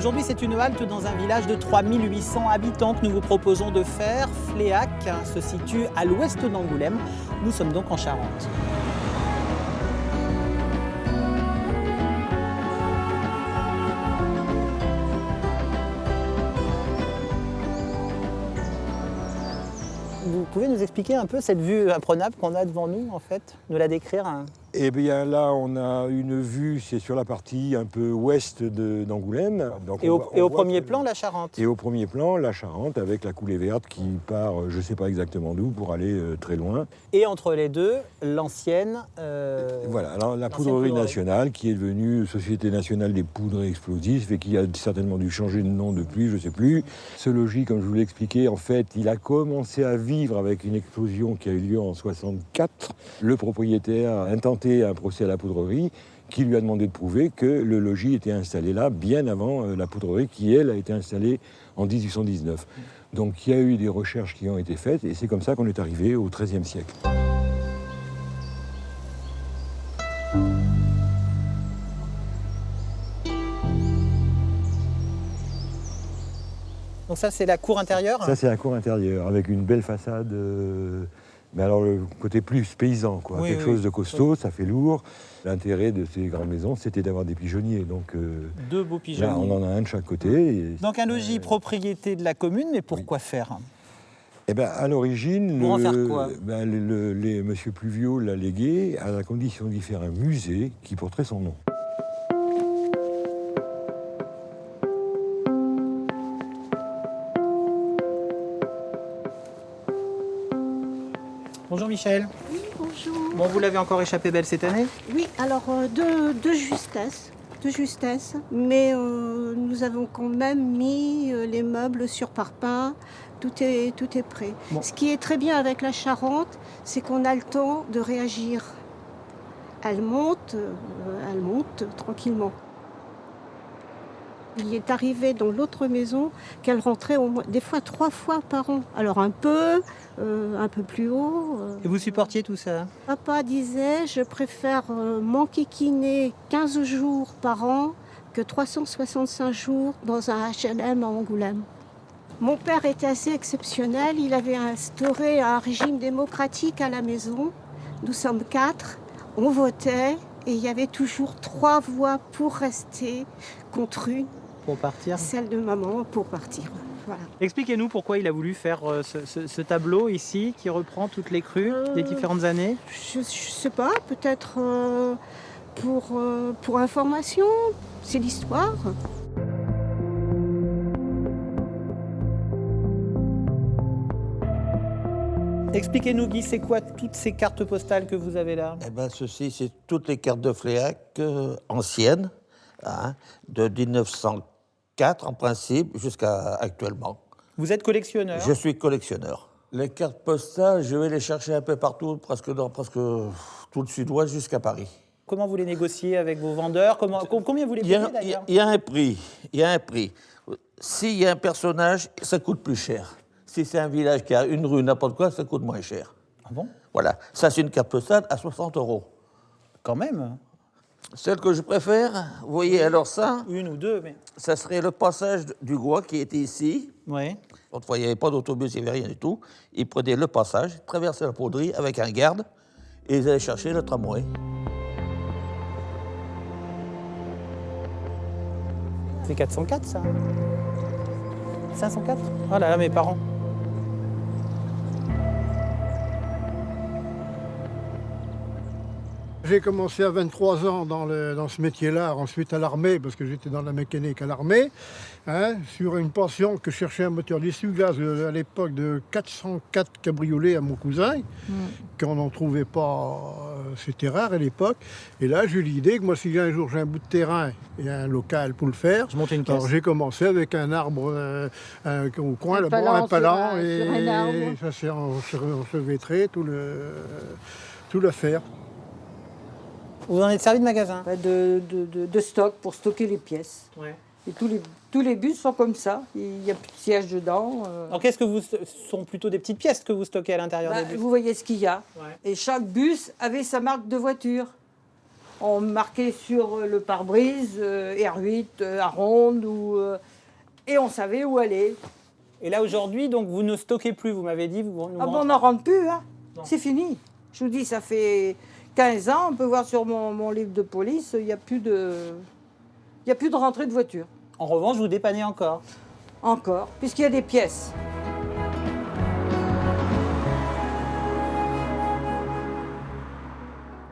Aujourd'hui, c'est une halte dans un village de 3800 habitants que nous vous proposons de faire. Fléac se situe à l'ouest d'Angoulême. Nous sommes donc en Charente. Vous pouvez nous expliquer un peu cette vue imprenable qu'on a devant nous, en fait, nous la décrire? Eh bien là, on a une vue, c'est sur la partie un peu ouest d'Angoulême. Et au premier plan, la Charente. Et au premier plan, la Charente, avec la coulée verte qui part, je ne sais pas exactement d'où, pour aller très loin. Et entre les deux, l'ancienne... Voilà, la poudrerie nationale, qui est devenue Société nationale des poudres explosifs et qui a certainement dû changer de nom depuis, je ne sais plus. Ce logis, comme je vous l'ai expliqué, en fait, il a commencé à vivre avec une explosion qui a eu lieu en 1964. Le propriétaire a intenté un procès à la poudrerie qui lui a demandé de prouver que le logis était installé là bien avant la poudrerie qui, elle, a été installée en 1819. Donc il y a eu des recherches qui ont été faites et c'est comme ça qu'on est arrivé au XIIIe siècle. Donc ça, c'est la cour intérieure? Ça, c'est la cour intérieure, avec une belle façade... Mais alors le côté plus paysan, quoi. Oui, Quelque chose de costaud, ça fait lourd. L'intérêt de ces grandes maisons, c'était d'avoir des pigeonniers. Donc, deux beaux pigeonniers. Là, on en a un de chaque côté. Donc un logis propriété de la commune, mais pourquoi faire? Eh ben, à l'origine, pour en faire quoi? Monsieur Pluviot l'a légué à la condition d'y faire un musée qui porterait son nom. Bonjour Michel. Oui, bonjour. Bon, vous l'avez encore échappé belle cette année? Oui, alors de justesse, mais nous avons quand même mis les meubles sur parpaing, tout est prêt. Bon. Ce qui est très bien avec la Charente, c'est qu'on a le temps de réagir. Elle monte tranquillement. Il est arrivé dans l'autre maison qu'elle rentrait au moins, des fois 3 fois par an. Alors un peu plus haut. Et vous supportiez tout ça? Papa disait, je préfère m'enquiquiner 15 jours par an que 365 jours dans un HLM à Angoulême. Mon père était assez exceptionnel. Il avait instauré un régime démocratique à la maison. Nous sommes 4, on votait et il y avait toujours 3 voix pour rester contre une. Pour partir? Celle de maman pour partir. Voilà. Expliquez-nous pourquoi il a voulu faire ce tableau ici qui reprend toutes les crues des différentes années. Je sais pas, peut-être pour information, c'est l'histoire. Expliquez-nous Guy, c'est quoi toutes ces cartes postales que vous avez là? Eh bien, ceci, c'est toutes les cartes de Fléac anciennes, de 1904 en principe jusqu'à actuellement. Vous êtes collectionneur? Je suis collectionneur. Les cartes postales, je vais les chercher un peu partout, presque tout le sud-ouest jusqu'à Paris. Comment vous les négociez avec vos vendeurs? Combien vous les payez d'ailleurs? Il y a un prix. S'il y a un personnage, ça coûte plus cher. Si c'est un village qui a une rue, n'importe quoi, ça coûte moins cher. Ah bon? Voilà. Ça, c'est une carte postale à 60 €. Quand même. Celle que je préfère, vous voyez, alors ça... Une ou deux, mais... Ça serait le passage du Gois qui était ici. Oui. Autrefois, il n'y avait pas d'autobus, il n'y avait rien du tout. Ils prenaient le passage, traversaient la poudrerie avec un garde et ils allaient chercher le tramway. C'est 404, ça? 504? Oh là là, mes parents. J'ai commencé à 23 ans dans ce métier-là, ensuite à l'armée, parce que j'étais dans la mécanique à l'armée, sur une pension que cherchait un moteur d'essuie-glace à l'époque de 404 cabriolets à mon cousin, qu'on n'en trouvait pas, c'était rare à l'époque. Et là, j'ai eu l'idée que moi, si un jour j'ai un bout de terrain et un local pour le faire, Je monte une caisse. alors j'ai commencé avec un arbre au coin, là-bas, un palan, et ça s'est enchevêtré, tout le fer. Vous en êtes servi de magasin? De stock pour stocker les pièces. Ouais. Et tous les bus sont comme ça. Il n'y a plus de siège dedans. Alors qu'est-ce que ce sont plutôt des petites pièces que vous stockez à l'intérieur des bus? Vous voyez ce qu'il y a. Ouais. Et chaque bus avait sa marque de voiture. On marquait sur le pare-brise R8 à ronde et on savait où aller. Et là aujourd'hui, donc vous ne stockez plus, vous m'avez dit. On n'en rentre plus, hein. C'est fini. Je vous dis, ça fait 15 ans, on peut voir sur mon livre de police, il n'y a plus de rentrée de voiture. En revanche, vous dépannez encore. Encore, puisqu'il y a des pièces.